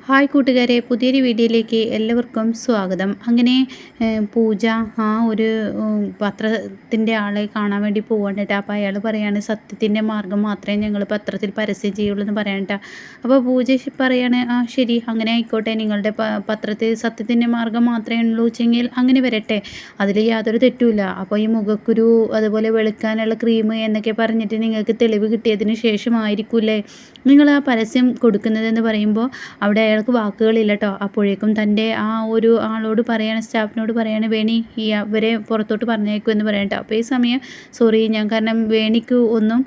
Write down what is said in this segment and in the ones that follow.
Hi കൂട്ടുകാരെ, പുതിയൊരു വീഡിയോയിലേക്ക് എല്ലാവർക്കും സ്വാഗതം. അങ്ങനെ പൂജ ആ ഒരു പത്രത്തിൻ്റെ ആളെ കാണാൻ വേണ്ടി പോവാണ് കേട്ടോ. അപ്പോൾ അയാൾ പറയാണ് സത്യത്തിൻ്റെ മാർഗ്ഗം മാത്രമേ ഞങ്ങൾ പത്രത്തിൽ പരസ്യം ചെയ്യുള്ളൂ എന്ന് പറയാൻ കേട്ടോ. അപ്പോൾ പൂജ പറയാണ് ആ ശരി അങ്ങനെ ആയിക്കോട്ടെ, നിങ്ങളുടെ പത്രത്തിൽ സത്യത്തിൻ്റെ മാർഗ്ഗം മാത്രമേ ഉള്ളൂ വെച്ചെങ്കിൽ അങ്ങനെ വരട്ടെ, അതിൽ യാതൊരു തെറ്റുമില്ല. അപ്പോൾ ഈ മുഖക്കുരു അതുപോലെ വെളുക്കാനുള്ള ക്രീം എന്നൊക്കെ പറഞ്ഞിട്ട് നിങ്ങൾക്ക് തെളിവ് കിട്ടിയതിന് ശേഷമായിരിക്കൂലേ നിങ്ങൾ ആ പരസ്യം കൊടുക്കുന്നതെന്ന് പറയുമ്പോൾ അവിടെ അയാൾക്ക് വാക്കുകളില്ല കേട്ടോ. അപ്പോഴേക്കും തൻ്റെ ആ ഒരു ആളോട് പറയാണ്, സ്റ്റാഫിനോട് പറയാണ് വേണി അവരെ പുറത്തോട്ട് പറഞ്ഞേക്കും എന്ന് പറയട്ടോ. അപ്പോൾ ഈ സമയം സോറി ഞാൻ കാരണം വേണിക്ക് ഒന്നും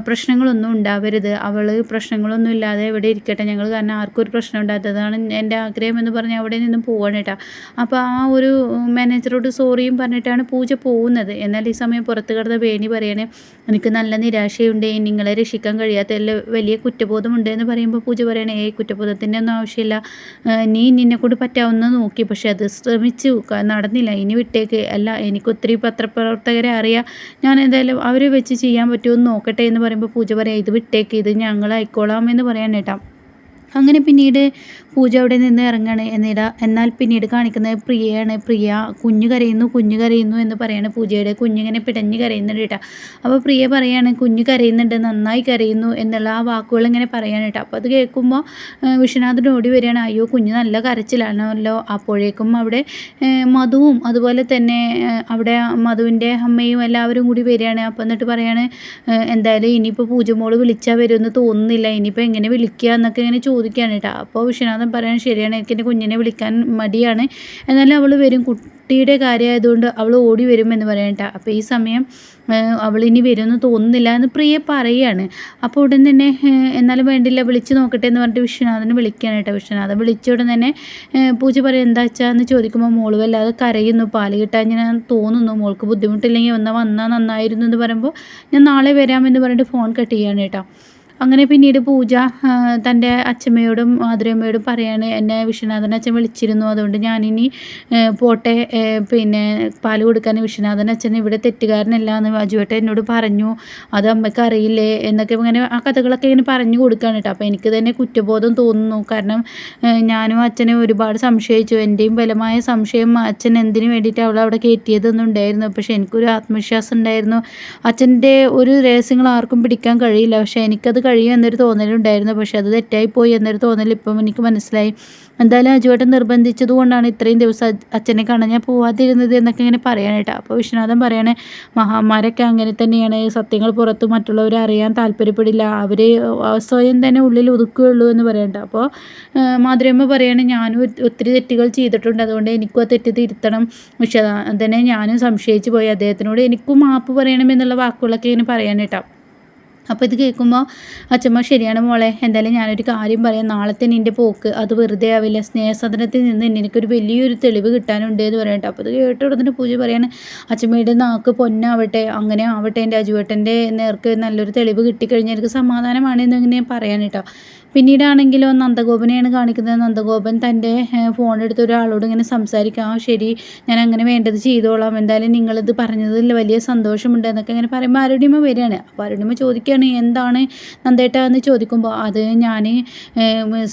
പ്രശ്നങ്ങളൊന്നും ഉണ്ടാവരുത്, അവൾ പ്രശ്നങ്ങളൊന്നും ഇല്ലാതെ ഇവിടെ ഇരിക്കട്ടെ, ഞങ്ങൾ കാരണം ആർക്കും ഒരു പ്രശ്നം ഉണ്ടാകാത്തതാണ് എൻ്റെ ആഗ്രഹം എന്ന് പറഞ്ഞ് അവിടെ നിന്നും പോവാണ് കേട്ടോ. അപ്പോൾ ആ ഒരു മാനേജറോട് സോറിയും പറഞ്ഞിട്ടാണ് പൂജ പോകുന്നത്. എന്നാൽ ഈ സമയം പുറത്ത് കിടന്ന വേണി പറയാണ് എനിക്ക് നല്ല നിരാശയുണ്ട്, നിങ്ങളെ രക്ഷിക്കാൻ കഴിയാത്തതിൽ വലിയ കുറ്റബോധമുണ്ട് എന്ന് പറയുമ്പോൾ പൂജ പറയണേ കുറ്റബോധത്തിൻ്റെ ഒന്നും ആവശ്യമില്ല, നീ നിന്നെക്കൊണ്ട് പറ്റാവുന്ന നോക്കി, പക്ഷെ അത് ശ്രമിച്ചു നടന്നില്ല, ഇനി വിട്ടേക്ക്. അല്ല എനിക്ക് ഒത്തിരി പത്രപ്രവർത്തകരെ അറിയാം, ഞാൻ എന്തായാലും അവരെ വെച്ച് ചെയ്യാൻ പറ്റുമോ എന്ന് നോക്കട്ടെ എന്ന് പറയുമ്പോൾ പൂജ പറയാം ഇത് വിട്ടേക്ക്, ഇത് ഞങ്ങൾ ആയിക്കോളാം എന്ന് പറയാൻ കേട്ടോ. അങ്ങനെ പിന്നീട് പൂജ അവിടെ നിന്ന് ഇറങ്ങാണ്. എന്നാൽ പിന്നീട് കാണിക്കുന്നത് പ്രിയയാണ്. പ്രിയ കുഞ്ഞു കരയുന്നു എന്ന് പറയാണ്. പൂജയുടെ കുഞ്ഞിങ്ങനെ പിടഞ്ഞ് കരയുന്നുണ്ട് കേട്ടോ. അപ്പോൾ പ്രിയ പറയാണ് കുഞ്ഞു കരയുന്നുണ്ട്, നന്നായി കരയുന്നു എന്നുള്ള ആ വാക്കുകൾ ഇങ്ങനെ പറയാൻ കേട്ടോ. അപ്പോൾ അത് കേൾക്കുമ്പോൾ വിശ്വനാഥൻ ഓടി വരികയാണ്, അയ്യോ കുഞ്ഞ് നല്ല കരച്ചിലാണല്ലോ. അപ്പോഴേക്കും അവിടെ മധുവും അതുപോലെ തന്നെ അവിടെ മധുവിൻ്റെ അമ്മയും എല്ലാവരും കൂടി വരികയാണ്. അപ്പോൾ എന്നിട്ട് പറയാണ് എന്തായാലും ഇനിയിപ്പോൾ പൂജമോള് വിളിച്ചാൽ വരുമെന്ന് തോന്നുന്നില്ല, ഇനിയിപ്പോൾ എങ്ങനെ വിളിക്കുക എന്നൊക്കെ ഇങ്ങനെ ചോദിക്കുകയാണ് കേട്ടോ. അപ്പോൾ വിശ്വനാഥൻ പറയാൻ ശരിയാണ്, എനിക്ക് എൻ്റെ കുഞ്ഞിനെ വിളിക്കാൻ മടിയാണ്, എന്നാലും അവൾ വരും, കുട്ടിയുടെ കാര്യമായതുകൊണ്ട് അവൾ ഓടി വരുമെന്ന് പറയാൻ കേട്ടോ. അപ്പോൾ ഈ സമയം അവളിനി വരുമെന്ന് തോന്നുന്നില്ല എന്ന് പ്രിയ പറയുകയാണ്. അപ്പോൾ ഉടൻ തന്നെ എന്നാലും വേണ്ടില്ല വിളിച്ച് നോക്കട്ടെ എന്ന് പറഞ്ഞിട്ട് വിശ്വനാഥനെ വിളിക്കുകയാണ് കേട്ടോ. വിശ്വനാഥൻ വിളിച്ച ഉടൻ തന്നെ പൂജ പറയും എന്താ വെച്ചാൽ എന്ന് ചോദിക്കുമ്പോൾ മോള് വല്ലാതെ കരയുന്നു, പാല് കിട്ടാൻ ഞാൻ തോന്നുന്നു, മോൾക്ക് ബുദ്ധിമുട്ടില്ലെങ്കിൽ വന്നാൽ നന്നായിരുന്നു എന്ന് പറയുമ്പോൾ ഞാൻ നാളെ വരാമെന്ന് പറഞ്ഞിട്ട് ഫോൺ കട്ട് ചെയ്യാണ് കേട്ടോ. അങ്ങനെ പിന്നീട് പൂജ തൻ്റെ അച്ഛമ്മയോടും മാധുരമ്മയോടും പറയാണ് എന്നെ വിശ്വനാഥൻ അച്ഛൻ വിളിച്ചിരുന്നു, അതുകൊണ്ട് ഞാനിനി പോട്ടെ, പിന്നെ പാല് കൊടുക്കാൻ വിശ്വനാഥൻ അച്ഛൻ ഇവിടെ തെറ്റുകാരനല്ല എന്ന് അജുവേട്ടൻ എന്നോട് പറഞ്ഞു, അത് അമ്മയ്ക്ക് അറിയില്ലേ എന്നൊക്കെ ഇങ്ങനെ ആ കഥകളൊക്കെ ഇങ്ങനെ പറഞ്ഞു കൊടുക്കുകയാണ് കേട്ടോ. അപ്പോൾ എനിക്ക് തന്നെ കുറ്റബോധം തോന്നുന്നു, കാരണം ഞാനും അച്ഛനെ ഒരുപാട് സംശയിച്ചു, എൻ്റെയും ബലമായ സംശയം അച്ഛൻ എന്തിനു വേണ്ടിയിട്ട് അവിടെ കയറ്റിയതൊന്നും ഉണ്ടായിരുന്നു, പക്ഷേ എനിക്കൊരു ആത്മവിശ്വാസം ഉണ്ടായിരുന്നു അച്ഛൻ്റെ ഒരു രഹസ്യങ്ങൾ ആർക്കും പിടിക്കാൻ കഴിയില്ല, പക്ഷേ എനിക്കത് കഴിയും എന്നൊരു തോന്നലുണ്ടായിരുന്നു, പക്ഷെ അത് തെറ്റായിപ്പോയി എന്നൊരു തോന്നൽ ഇപ്പം എനിക്ക് മനസ്സിലായി. എന്തായാലും അജുവേട്ടൻ നിർബന്ധിച്ചത് കൊണ്ടാണ് ഇത്രയും ദിവസം അച്ഛനെ കാണാൻ ഞാൻ പോവാതിരുന്നത് എന്നൊക്കെ ഇങ്ങനെ പറയാനായിട്ട്. അപ്പോൾ വിശ്വനാഥൻ പറയണേ മഹാന്മാരൊക്കെ അങ്ങനെ തന്നെയാണ്, സത്യങ്ങൾ പുറത്ത് മറ്റുള്ളവരെ അറിയാൻ താല്പര്യപ്പെടില്ല, അവർ സ്വയം തന്നെ ഉള്ളിൽ ഒതുക്കുകയുള്ളൂ എന്ന് പറയണ്ട. അപ്പോൾ മാധുരമ്മ പറയാണ് ഞാനും ഒത്തിരി തെറ്റുകൾ ചെയ്തിട്ടുണ്ട്, അതുകൊണ്ട് എനിക്കും ആ തെറ്റ് തിരുത്തണം, വിശ്വനാഥനെ ഞാനും സംശയിച്ചു പോയി, അദ്ദേഹത്തിനോട് എനിക്കും മാപ്പ് പറയണം എന്നുള്ള വാക്കുകളൊക്കെ ഇങ്ങനെ പറയാനായിട്ടാ. അപ്പോൾ ഇത് കേൾക്കുമ്പോൾ അച്ഛമ്മ ശരിയാണ് മോളെ, എന്തായാലും ഞാനൊരു കാര്യം പറയാം, നാളത്തെ നിൻ്റെ പോക്ക് അത് വെറുതെ ആവില്ല, സ്നേഹസദനത്തിൽ നിന്ന് എനിക്കൊരു വലിയൊരു തെളിവ് കിട്ടാനുണ്ട് എന്ന് പറയട്ടെ. അപ്പോൾ ഇത് കേട്ട ഉടനെ പൂജ പറയാണ് അച്ഛമ്മയുടെ നാക്ക് പൊന്നാവട്ടെ, അങ്ങനെ ആവട്ടെ, എൻ്റെ അജുവേട്ടൻ്റെ നേർക്ക് നല്ലൊരു തെളിവ് കിട്ടിക്കഴിഞ്ഞാൽ എനിക്ക് സമാധാനമാണ് എന്നിങ്ങനെ പറയാൻ കേട്ടോ. പിന്നീടാണെങ്കിലോ നന്ദഗോപനെയാണ് കാണിക്കുന്നത്. നന്ദഗോപൻ തൻ്റെ ഫോൺ എടുത്ത് ഒരാളോട് ഇങ്ങനെ സംസാരിക്കാം, ശരി ഞാൻ അങ്ങനെ വേണ്ടത് ചെയ്തോളാം, എന്തായാലും നിങ്ങളിത് പറഞ്ഞതിൽ വലിയ സന്തോഷമുണ്ട് എന്നൊക്കെ ഇങ്ങനെ പറയുമ്പോൾ അരുണിമ വരികയാണ്. അപ്പോൾ അരുണിമ ചോദിക്കുകയാണ് എന്താണ് നന്ദേട്ടാ എന്ന് ചോദിക്കുമ്പോൾ അത് ഞാൻ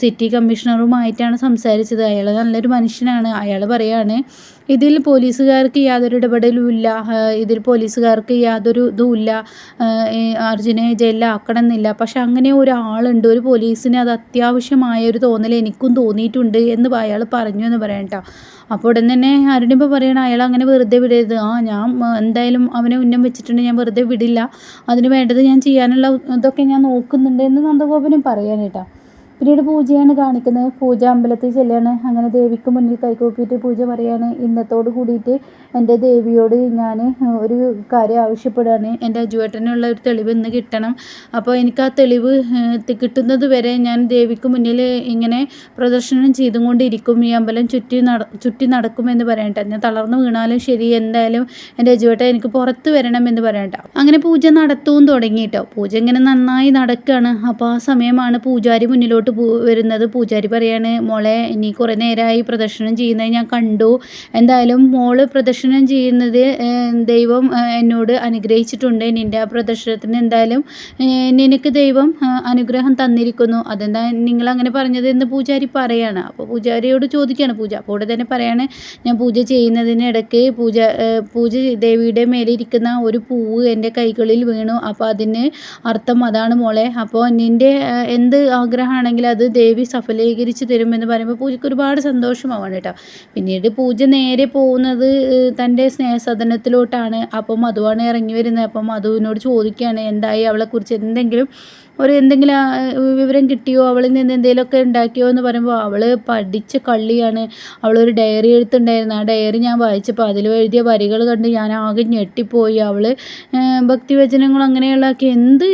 സിറ്റി കമ്മീഷണറുമായിട്ടാണ് സംസാരിച്ചത്, അയാൾ നല്ലൊരു മനുഷ്യനാണ്, അയാൾ പറയാണ് ഇതിൽ പോലീസുകാർക്ക് യാതൊരു ഇടപെടലും ഇല്ല, ഇതിൽ പോലീസുകാർക്ക് യാതൊരു ഇതുമില്ല, അർജുനെ ജയിലിലാക്കണമെന്നില്ല, പക്ഷെ അങ്ങനെ ഒരാളുണ്ട്, ഒരു പോലീസിന് അത് അത്യാവശ്യമായ ഒരു തോന്നൽ എനിക്കും തോന്നിയിട്ടുണ്ട് എന്ന് അയാൾ പറഞ്ഞു എന്ന് പറയാം കേട്ടോ. അപ്പോൾ ഉടൻ തന്നെ അരുണിപ്പോൾ പറയണം അയാൾ അങ്ങനെ വെറുതെ വിടരുത്, ഞാൻ എന്തായാലും അവനെ ഉന്നം വെച്ചിട്ടുണ്ട്, ഞാൻ വെറുതെ വിടില്ല, അതിന് വേണ്ടത് ഞാൻ ചെയ്യാനുള്ള ഇതൊക്കെ ഞാൻ നോക്കുന്നുണ്ട് എന്ന് നന്ദഗോപനും പറയാൻ കേട്ടോ. പിന്നീട് പൂജയാണ് കാണിക്കുന്നത്. പൂജ അമ്പലത്തിൽ ചെല്ലുകയാണ്. അങ്ങനെ ദേവിക്ക് മുന്നിൽ കൈകൂപ്പിയിട്ട് പൂജ പറയാണ് ഇന്നത്തോട് കൂടിയിട്ട് എൻ്റെ ദേവിയോട് ഞാൻ ഒരു കാര്യം ആവശ്യപ്പെടുകയാണ്, എൻ്റെ അജുവേട്ടനുള്ള ഒരു തെളിവ് ഇന്ന് കിട്ടണം, അപ്പോൾ എനിക്ക് ആ തെളിവ് കിട്ടുന്നത് വരെ ഞാൻ ദേവിക്ക് മുന്നിൽ ഇങ്ങനെ പ്രദർശനം ചെയ്തുകൊണ്ടിരിക്കും, ഈ അമ്പലം ചുറ്റി നടക്കുമെന്ന് പറയട്ടെ, ഞാൻ തളർന്നു വീണാലും ശരി എന്തായാലും എൻ്റെ അജുവേട്ടൻ എനിക്ക് പുറത്ത് വരണം എന്ന് പറയട്ടെ. അങ്ങനെ പൂജ നടത്തവും തുടങ്ങി കേട്ടോ. പൂജ ഇങ്ങനെ നന്നായി നടക്കുകയാണ്. അപ്പോൾ ആ സമയമാണ് പൂജാരി മുന്നിലോട്ട് വരുന്നത്. പൂജാരി പറയാണ്, മോളെ ഇനി കുറേ നേരമായി പ്രദക്ഷിണം ചെയ്യുന്നത് ഞാൻ കണ്ടു. എന്തായാലും മോള് പ്രദക്ഷിണം ചെയ്യുന്നത് ദൈവം എന്നോട് അനുഗ്രഹിച്ചിട്ടുണ്ട്. നിൻ്റെ ആ പ്രദക്ഷിണത്തിന് എന്തായാലും നിനക്ക് ദൈവം അനുഗ്രഹം തന്നിരിക്കുന്നു. അതെന്താ നിങ്ങളങ്ങനെ പറഞ്ഞത് എന്ന് പൂജാരി പറയാണ്. അപ്പോൾ പൂജാരിയോട് ചോദിക്കുകയാണ് പൂജ. അപ്പോൾ ഉടനെ തന്നെ പറയാണ്, ഞാൻ പൂജ ചെയ്യുന്നതിനിടയ്ക്ക് പൂജ ദേവിയുടെ മേലിരിക്കുന്ന ഒരു പൂവ് എൻ്റെ കൈകളിൽ വീണു. അപ്പോൾ അതിന് അർത്ഥം അതാണ് മോളെ. അപ്പോൾ നിൻ്റെ എന്ത് ആഗ്രഹമാണെങ്കിലും അത് ദേവി സഫലീകരിച്ച് തരുമെന്ന് പറയുമ്പോൾ പൂജയ്ക്ക് ഒരുപാട് സന്തോഷമാവാണ് കേട്ടോ. പിന്നീട് പൂജ നേരെ പോകുന്നത് തൻ്റെ സ്നേഹസദനത്തിലോട്ടാണ്. അപ്പോൾ മധുവാണ് ഇറങ്ങി വരുന്നത്. അപ്പോൾ മധുവിനോട് ചോദിക്കുകയാണ്, എന്തായി, അവളെക്കുറിച്ച് എന്തെങ്കിലും വിവരം കിട്ടിയോ, അവളിൽ നിന്ന് എന്തെങ്കിലുമൊക്കെ ഉണ്ടാക്കിയോ എന്ന് പറയുമ്പോൾ അവൾ പഠിച്ച കള്ളിയാണ്. അവളൊരു ഡയറി എഴുത്തുണ്ടായിരുന്നു. ആ ഡയറി ഞാൻ വായിച്ചപ്പോൾ അതിൽ എഴുതിയ വരികൾ കണ്ട് ഞാൻ ആകെ ഞെട്ടിപ്പോയി. അവൾ ഭക്തിവചനങ്ങൾ അങ്ങനെയുള്ളതൊക്കെ എന്ത്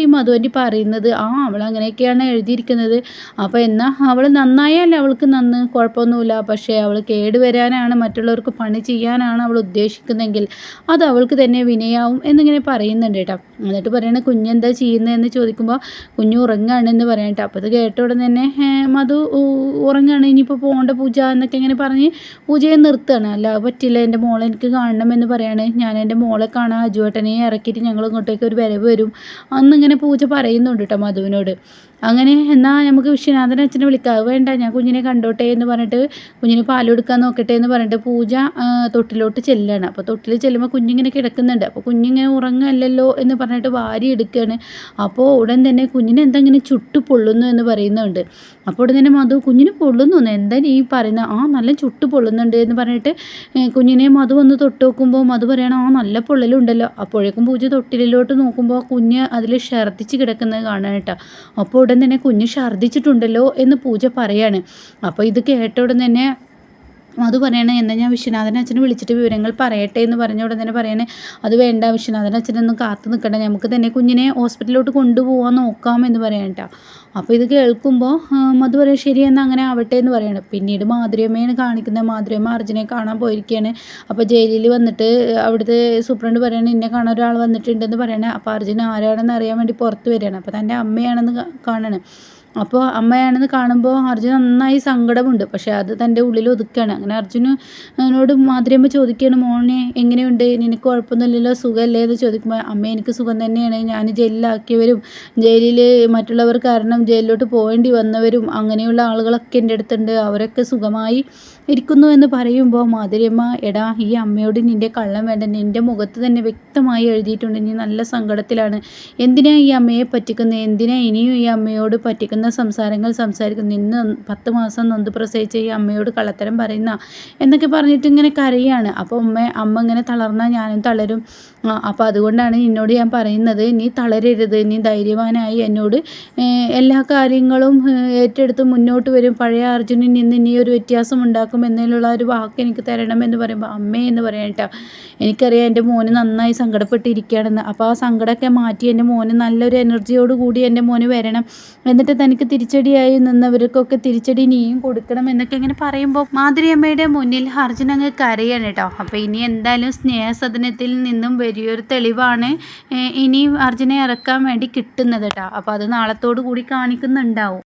ഈ മധുവൻ്റെ പറയുന്നത്? അവൾ അങ്ങനെയൊക്കെയാണ് എഴുതിയിരിക്കുന്നത്. അപ്പോൾ എന്നാൽ അവൾ നന്നായാലേ അവൾക്ക് കുഴപ്പമൊന്നുമില്ല. പക്ഷേ അവൾ കേടുവരാനാണ്, മറ്റുള്ളവർക്ക് പണി ചെയ്യാനാണ് അവൾ ഉദ്ദേശിക്കുന്നതെങ്കിൽ അത് അവൾക്ക് തന്നെ വിനയാവും എന്നിങ്ങനെ പറയുന്നുണ്ട് കേട്ടോ. എന്നിട്ട് പറയണ, കുഞ്ഞെന്താ ചെയ്യുന്നതെന്ന് ചോദിക്കുമ്പോൾ കുഞ്ഞു ഉറങ്ങുകയാണെന്ന് പറയട്ടെ. അപ്പോൾ അത് കേട്ട ഉടനെ തന്നെ മധു ഉറങ്ങുകയാണ്, ഇനിയിപ്പോൾ പോകേണ്ട പൂജ എന്നൊക്കെ ഇങ്ങനെ പറഞ്ഞ് പൂജയെ നിർത്തുകയാണ്. അല്ല പറ്റില്ല, എൻ്റെ മോളെ എനിക്ക് കാണണമെന്ന് പറയാണ്. ഞാൻ എൻ്റെ മോളെ കാണാൻ അജുവേട്ടനെ ഇറക്കിയിട്ട് ഞങ്ങൾ ഇങ്ങോട്ടേക്ക് ഒരു വരവ് വരും അന്നിങ്ങനെ പൂജ പറയുന്നുണ്ട് കേട്ടോ മധുവിനോട്. അങ്ങനെ എന്നാൽ നമുക്ക് വിശ്വനാഥൻ അച്ഛനെ വിളിക്കാം. വേണ്ട, ഞാൻ കുഞ്ഞിനെ കണ്ടോട്ടെ എന്ന് പറഞ്ഞിട്ട് കുഞ്ഞിന് പാൽ കൊടുക്കാൻ നോക്കട്ടെ എന്ന് പറഞ്ഞിട്ട് പൂജ തൊട്ടിലോട്ട് ചെല്ലുകയാണ്. അപ്പോൾ തൊട്ടിൽ ചെല്ലുമ്പോൾ കുഞ്ഞിങ്ങനെ കിടക്കുന്നുണ്ട്. അപ്പോൾ കുഞ്ഞിങ്ങനെ ഉറങ്ങല്ലല്ലോ എന്ന് പറഞ്ഞിട്ട് വാരി എടുക്കുകയാണ്. അപ്പോൾ ഉടൻ തന്നെ കുഞ്ഞിനെ എന്തെങ്ങനെ ചുട്ടു പൊള്ളുന്നു എന്ന് പറയുന്നുണ്ട്. അപ്പോൾ ഉടൻ തന്നെ മധു, കുഞ്ഞിന് പൊള്ളുന്നു എന്താ നീ പറയുന്നത്? നല്ല ചുട്ടു പൊള്ളുന്നുണ്ട് എന്ന് പറഞ്ഞിട്ട് കുഞ്ഞിനെ മധു വന്ന് തൊട്ട് നോക്കുമ്പോൾ മധു പറയണം, നല്ല പൊള്ളലുണ്ടല്ലോ. അപ്പോഴേക്കും പൂജ തൊട്ടിലോട്ട് നോക്കുമ്പോൾ കുഞ്ഞ് അതിൽ ഛർദ്ദിച്ച് കിടക്കുന്നത് കാണാൻ കേട്ടോ. അപ്പോൾ ഉടൻ തന്നെ കുഞ്ഞ് ഛർദ്ദിച്ചിട്ടുണ്ടല്ലോ എന്ന് പൂജ പറയാണ്. അപ്പോൾ ഇത് കേട്ട ഉടൻ തന്നെ അത് പറയണേ, എന്നാൽ ഞാൻ വിശ്വനാഥൻ അച്ഛനെ വിളിച്ചിട്ട് വിവരങ്ങൾ പറയട്ടെ എന്ന് പറഞ്ഞ ഉടൻ തന്നെ പറയണേ, അത് വേണ്ട, വിശ്വനാഥൻ അച്ഛനൊന്നും കാത്തു നിൽക്കണ്ട, നമുക്ക് തന്നെ കുഞ്ഞിനെ ഹോസ്പിറ്റലിലോട്ട് കൊണ്ടുപോകാൻ നോക്കാം എന്ന് പറയാൻ കേട്ടോ. അപ്പോൾ ഇത് കേൾക്കുമ്പോൾ മധു പറയും, ശരി എന്നാൽ അങ്ങനെ ആവട്ടെ എന്ന് പറയണം. പിന്നീട് മാധുര്യമ്മയാണ് കാണിക്കുന്നത്. മാധുര്യമ്മ അർജുനെ കാണാൻ പോയിരിക്കുകയാണ്. അപ്പോൾ ജയിലിൽ വന്നിട്ട് അവിടുത്തെ സൂപ്രണ്ട് പറയണേ, എന്നെ കാണാൻ ഒരാൾ വന്നിട്ടുണ്ടെന്ന് പറയണേ. അപ്പോൾ അർജുൻ ആരാണെന്ന് അറിയാൻ വേണ്ടി പുറത്ത് വരികയാണ്. അപ്പോൾ തൻ്റെ അമ്മയാണെന്ന് കാണണം. അപ്പോൾ അമ്മയാണെന്ന് കാണുമ്പോൾ അർജുൻ നന്നായി സങ്കടമുണ്ട്. പക്ഷേ അത് തൻ്റെ ഉള്ളിൽ ഒതുക്കുകയാണ്. അങ്ങനെ അർജുനോട് മാധുര്യമ്മ ചോദിക്കുകയാണ്, മോനെ എങ്ങനെയുണ്ട്, നിനക്ക് കുഴപ്പമൊന്നുമില്ലല്ലോ, സുഖമല്ലേ എന്ന് ചോദിക്കുമ്പോൾ, അമ്മ എനിക്ക് സുഖം തന്നെയാണ്, ഞാൻ ജയിലിലാക്കിയവരും ജയിലിൽ മറ്റുള്ളവർ കാരണം ജയിലിലോട്ട് പോകേണ്ടി വന്നവരും അങ്ങനെയുള്ള ആളുകളൊക്കെ എൻ്റെ അടുത്തുണ്ട്, അവരൊക്കെ സുഖമായി ഇരിക്കുന്നു എന്ന് പറയുമ്പോൾ മാധുര്യമ്മ, എടാ ഈ അമ്മയോട് നിൻ്റെ കള്ളം വേണ്ട, നിൻ്റെ മുഖത്ത് തന്നെ വ്യക്തമായി എഴുതിയിട്ടുണ്ട് നീ നല്ല സങ്കടത്തിലാണ്, എന്തിനാ ഈ അമ്മയെ പറ്റിക്കുന്നത്, എന്തിനാ ഇനിയും ഈ അമ്മയോട് പറ്റിക്കുന്ന സംസാരങ്ങൾ സംസാരിക്കുന്നു, ഇന്ന് 10 മാസം നൊന്ത് പ്രസവിച്ച ഈ അമ്മയോട് കള്ളത്തരം പറയുന്ന എന്നൊക്കെ പറഞ്ഞിട്ട് ഇങ്ങനെ കരയാണ്. അപ്പോൾ അമ്മ ഇങ്ങനെ തളർന്നാൽ ഞാനും തളരും. അപ്പോൾ അതുകൊണ്ടാണ് നിന്നോട് ഞാൻ പറയുന്നത്, നീ തളരരുത്, നീ ധൈര്യവാനായി എന്നോട് എല്ലാ കാര്യങ്ങളും ഏറ്റെടുത്ത് മുന്നോട്ട് വരും, പഴയ അർജുനിൽ നിന്ന് നീ ഒരു വ്യത്യാസം ഉണ്ടാക്കും എന്നതിലുള്ള ഒരു വാക്ക് എനിക്ക് തരണമെന്ന് പറയുമ്പോൾ, അമ്മേ എന്ന് പറയാം കേട്ടോ, എനിക്കറിയാം എൻ്റെ മോന് നന്നായി സങ്കടപ്പെട്ടിരിക്കുകയാണെന്ന്. അപ്പോൾ ആ സങ്കടമൊക്കെ മാറ്റി എൻ്റെ മോന് നല്ലൊരു എനർജിയോട് കൂടി എൻ്റെ മോന് വരണം, എന്നിട്ട് തനിക്ക് തിരിച്ചടിയായി നിന്നവർക്കൊക്കെ തിരിച്ചടി നീയും കൊടുക്കണം എന്നൊക്കെ ഇങ്ങനെ പറയുമ്പോൾ മാധുര്യമ്മയുടെ മുന്നിൽ അർജുൻ അങ്ങ് കരയാണ് കേട്ടോ. അപ്പോൾ ഇനി എന്തായാലും സ്നേഹസദനത്തിൽ നിന്നും വലിയൊരു തെളിവാണ് ഇനി അർജുനെ ഇറക്കാൻ വേണ്ടി കിട്ടുന്നത് കേട്ടോ. അപ്പോൾ അത് നാളത്തോടു കൂടി കാണിക്കുന്നുണ്ടാവും.